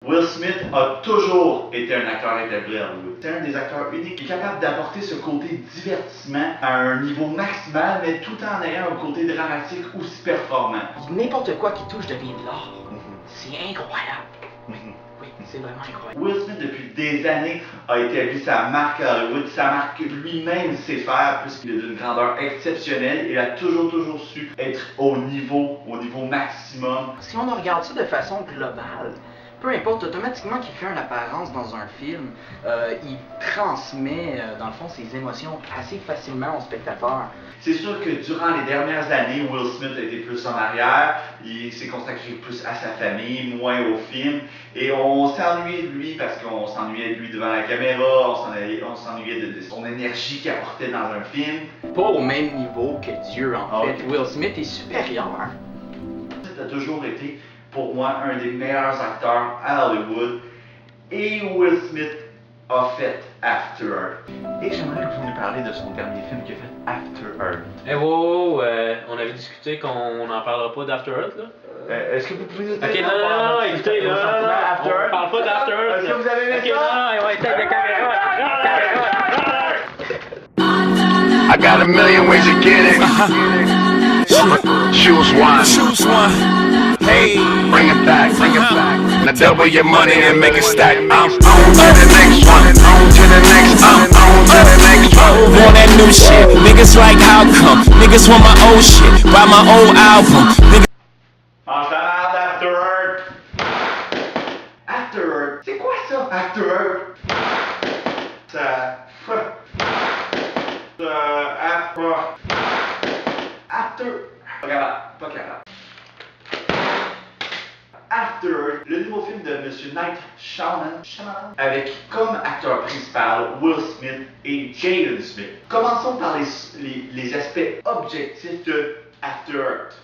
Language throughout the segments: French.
Will Smith a toujours été un acteur établi à Hollywood. C'est un des acteurs uniques qui est capable d'apporter ce côté divertissement à un niveau maximal, mais tout en ayant un côté dramatique aussi performant. N'importe quoi qui touche devient de l'art. C'est incroyable. Oui, c'est vraiment incroyable. Will Smith, depuis des années, a établi sa marque à Hollywood, sa marque lui-même sait faire, puisqu'il est d'une grandeur exceptionnelle. Il a toujours su être au niveau maximum. Si on regarde ça de façon globale, peu importe, automatiquement qu'il fait une apparence dans un film, il transmet, dans le fond, ses émotions assez facilement au spectateur. C'est sûr que durant les dernières années, Will Smith a été plus en arrière, il s'est consacré plus à sa famille, moins au film, et on s'ennuyait de lui parce qu'on s'ennuyait de lui devant la caméra, on s'ennuyait de son énergie qu'il apportait dans un film. Pas au même niveau que Dieu, en fait. Will Smith est supérieur. Ça a toujours été, pour moi, un des meilleurs acteurs à Hollywood, et Will Smith a fait After Earth. Et j'aimerais que vous nous parliez de son dernier film qu'il a fait, After Earth. Eh on avait discuté qu'on n'en parlera pas d'After Earth, là. Est-ce que vous pouvez nous dire... Ok, non, écoutez, non, on parle pas d'After Earth. Est-ce que vous avez aimé ça? Non, ouais, tête de caméra. I got a million ways to get it. Choose one. Hey, bring it back. Now double your money and make it stack. I'm on to the next one. On to the next. I'm on to the next one. Want that new shit? Niggas like how come? Niggas want my old shit. Buy my old album. After Earth. After Earth. C'est quoi ça? After Earth. Pas capable. After Earth, le nouveau film de Monsieur Night Shyamalan, avec comme acteur principal Will Smith et Jaden Smith. Commençons par les aspects objectifs de After Earth.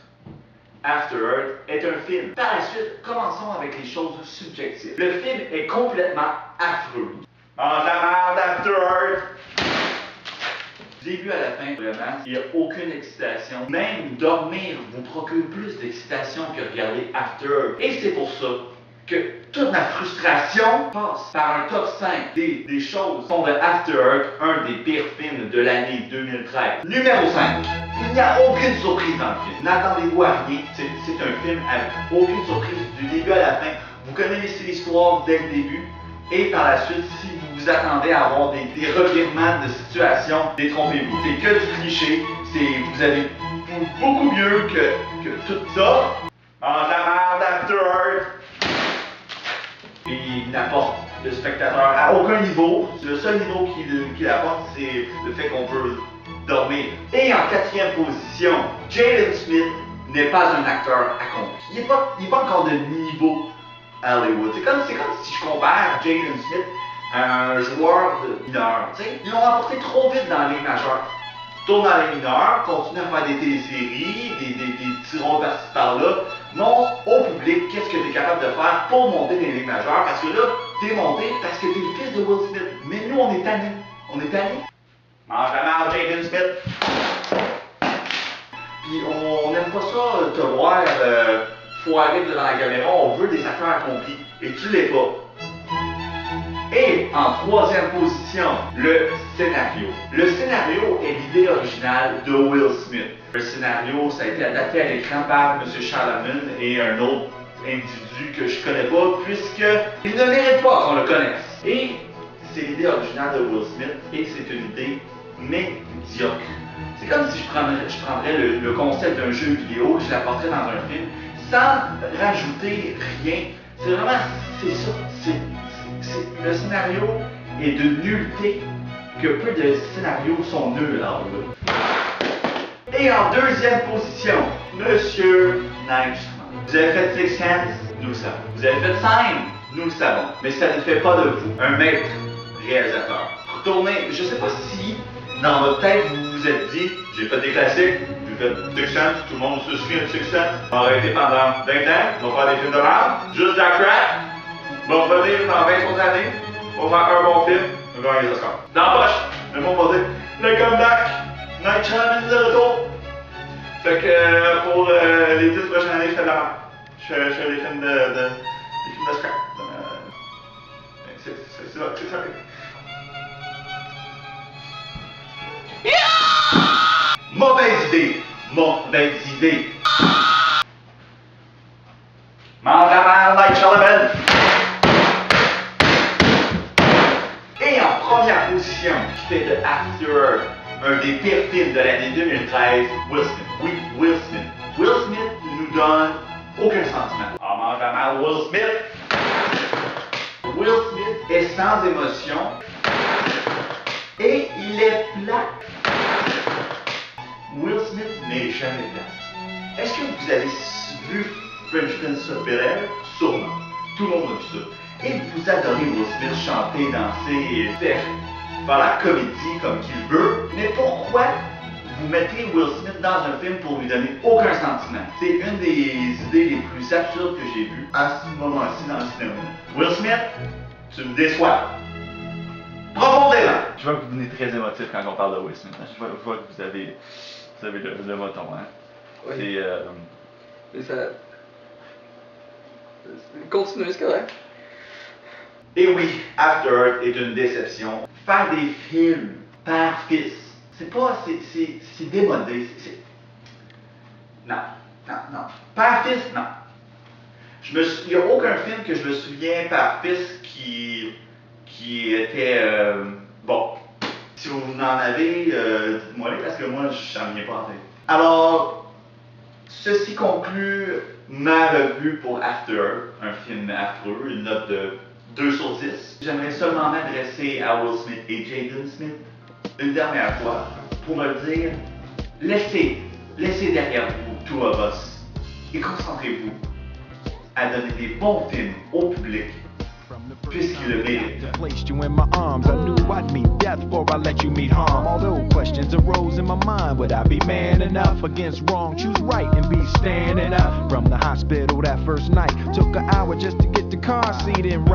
After Earth est un film. Par la suite, commençons avec les choses subjectives. Le film est complètement affreux. Mange la merde After Earth! Du début à la fin, vraiment, il n'y a aucune excitation. Même dormir vous procure plus d'excitation que regarder After Earth. Et c'est pour ça que toute ma frustration passe par un top 5 des choses qui font de After Earth un des pires films de l'année 2013. Numéro 5. Il n'y a aucune surprise dans le film. N'attendez-vous à rien. C'est un film avec aucune surprise du début à la fin. Vous connaissez l'histoire dès le début. Et par la suite, si vous vous attendez à avoir des revirements de situation, détrompez-vous. C'est que du cliché. Vous avez beaucoup mieux que tout ça. Mange la merde After Earth. Et il n'apporte le spectateur à aucun niveau. Le seul niveau qu'il apporte, c'est le fait qu'on peut dormir. Et en quatrième position, Jaden Smith n'est pas un acteur accompli. Il n'est pas encore de niveau à Hollywood. C'est comme si je compare Jaden Smith à un joueur de mineur. Ils l'ont apporté trop vite dans la ligue majeure. Tourne dans les mineurs, continue à faire des téléséries, des petits rôles par-ci par-là. Montre au public qu'est-ce que tu es capable de faire pour monter dans les ligues majeures. Parce que là, t'es monté parce que t'es le fils de Will Smith. Mais nous, on est tannés. Mange la merde, Jaden Smith. Puis on n'aime pas ça, te voir foirer devant la caméra. On veut des acteurs accomplis. Et tu l'es pas. Et en troisième position, le scénario. Le scénario est l'idée originale de Will Smith. Le scénario, ça a été adapté à l'écran par M. Shyamalan et un autre individu que je connais pas, puisqu'il ne mérite pas qu'on le connaisse. Et c'est l'idée originale de Will Smith, et c'est une idée médiocre. C'est comme si je prendrais le concept d'un jeu vidéo, je l'apporterais dans un film, sans rajouter rien. C'est vraiment, c'est ça. Le scénario est de nullité, que peu de scénarios sont nuls à Hollywood. Et en deuxième position, Monsieur Night Shyamalan. Vous avez fait Sixth Sense, nous le savons. Vous avez fait Sign, nous le savons. Mais ça ne fait pas de vous un maître réalisateur. Retournez, je ne sais pas si dans votre tête vous vous êtes dit, j'ai fait des classiques, j'ai fait Sixth Sense, tout le monde se souvient de Sixth Sense. On va arrêter pendant 20 ans, on va faire des films de merde, juste de la crack. On va revenir dans 20 autres années, on va faire un bon film, on va gagner les Oscars. Dans la poche, le monde va dire, le comeback, Night Shyamalan de retour. Fait que pour les 10 prochaines années, je fais de la merde. Je fais des films de scrap. c'est ça. Mauvaise idée. Mauvaise idée. Mange à mal, like Charlemagne. Et en première position, qui fait de After un des pires films de l'année 2013, Will Smith. Oui, Will Smith. Will Smith nous donne aucun sentiment. Ah, mange à mal, Will Smith. Will Smith est sans émotion et il est plat. Will Smith n'est jamais plat. Est-ce que vous avez vu Fresh Prince of Bel-Air? Sûrement. Tout le monde a vu ça. Et vous adorez Will Smith chanter, danser, faire la comédie comme qu'il veut. Mais pourquoi vous mettez Will Smith dans un film pour lui donner aucun sentiment? C'est une des idées les plus absurdes que j'ai vues à ce moment-ci dans le cinéma. Will Smith, tu me déçois. Profondément. Je vois que vous venez très émotif quand on parle de Will Smith. Je vois que vous avez le moton, hein. Oui. C'est Ça... Continuez, c'est correct. Et oui, After Earth est une déception. Faire des films père-fils, c'est démodé. Non. Père-fils, non. Il n'y a aucun film que je me souviens père-fils qui était bon. Si vous en avez, dites-moi parce que moi, je n'en viens pas en tête. Alors, ceci conclut ma revue pour After Earth, un film affreux, une note de 2 sur 10. J'aimerais seulement m'adresser à Will Smith et Jaden Smith une dernière fois pour me dire, laissez derrière vous Two of Us et concentrez-vous à donner des bons films au public puisqu'il le mérite. Placed you in my arms, I knew I'd meet death before I let you meet harm. Although questions arose in my mind, would I be man enough against wrong? Choose right and be standing up. From the hospital that first night, took an hour just to get the car seat in.